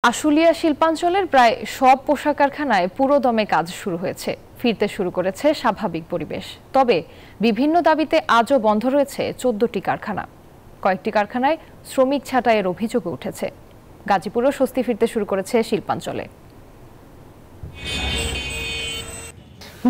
আশুলিয়া শিল্পাঞ্চলের প্রায় সব পোশাক কারখানায় পুরোদমে কাজ শুরু হয়েছে, ফিরতে শুরু করেছে স্বাভাবিক পরিবেশ। তবে বিভিন্ন দাবিতে আজও বন্ধ রয়েছে 14টি কারখানা। কয়েকটি কারখানায় শ্রমিক ছাঁটাইয়ের অভিযোগও উঠেছে। গাজীপুরেও স্বস্তি ফিরতে শুরু করেছে শিল্পাঞ্চলে।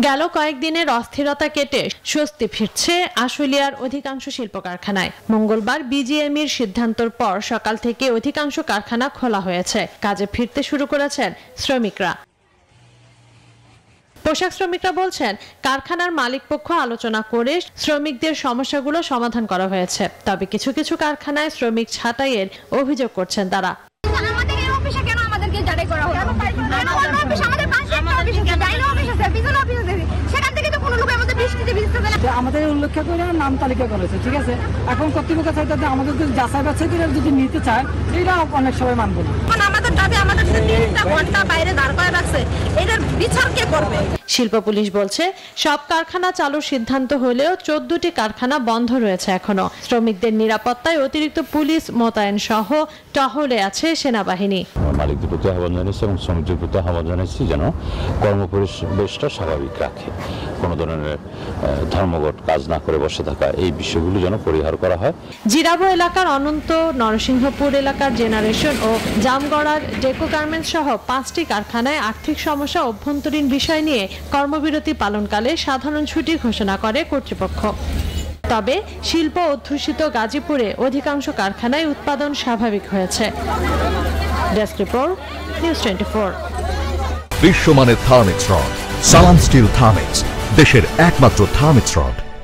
গেল কয়েকদিনের অস্থিরতা কেটে স্বস্তি ফিরছে আশুলিয়ার অধিকাংশ শিল্প কারখানায়। মঙ্গলবার বিজিএমইর সিদ্ধান্তর পর সকাল থেকে অধিকাংশ কারখানা খোলা হয়েছে। কাজে ফিরতে শুরু করেছেন শ্রমিকরা। পোশাক শ্রমিকরা বলছেন, কারখানার মালিকপক্ষ আলোচনা করে শ্রমিকদের সমস্যাগুলো সমাধান করা হয়েছে। তবে কিছু কিছু কারখানায় শ্রমিক ছাঁটাইয়ের অভিযোগ করছেন তারা। আমাদের উল্লেখ করে নাম তালিকা করেছে, ঠিক আছে। এখন কর্তৃপক্ষ চাইতে আমাদের যাচাই বাছাই করে যদি নিতে চায়, এটা অনেক সময় মানব না। আমাদের দাবি, আমাদের 3টা ঘন্টা বাইরে দাঁড় করে রাখছে, এটার বিচার কে করবে? শিল্প পুলিশ বলছে, সব কারখানা চালুর সিদ্ধান্ত হলেও 14টি কারখানা বন্ধ রয়েছে এখনো। শ্রমিকদের নিরাপত্তায় অতিরিক্ত পুলিশ মোতায়েন সহ টহলে আছে সেনাবাহিনী। মালিকদের প্রতি আহ্বান জানিয়েছি এবং শ্রমিকদের প্রতি আহ্বান জানিয়েছি যেন কর্মপরিবেশটা স্বাভাবিক রাখে, কোনো ধরনের ধর্মঘট কাজ না করে বসে থাকা, এই বিষয়গুলো যেন পরিহার করা হয়। জিরাবো এলাকার অনন্ত, নরসিংহপুর এলাকার জেনারেশন ও জামগড়ার ডেকো গার্মেন্টস সহ 5টি কারখানায় আর্থিক সমস্যা অভ্যন্তরীণ বিষয় নিয়ে কর্মবিরতি পালনকালে সাধারণ ছুটি ঘোষণা করে কর্তৃপক্ষ। তবে শিল্প অধ্যুষিত গাজীপুরে অধিকাংশ কারখানায় উৎপাদন স্বাভাবিক হয়েছে। Desk report, news 24। বিশ্বমানের থার্মিক্স রড, সালাম স্টিল থার্মিক্স, দেশের একমাত্র থার্মিক্স রড।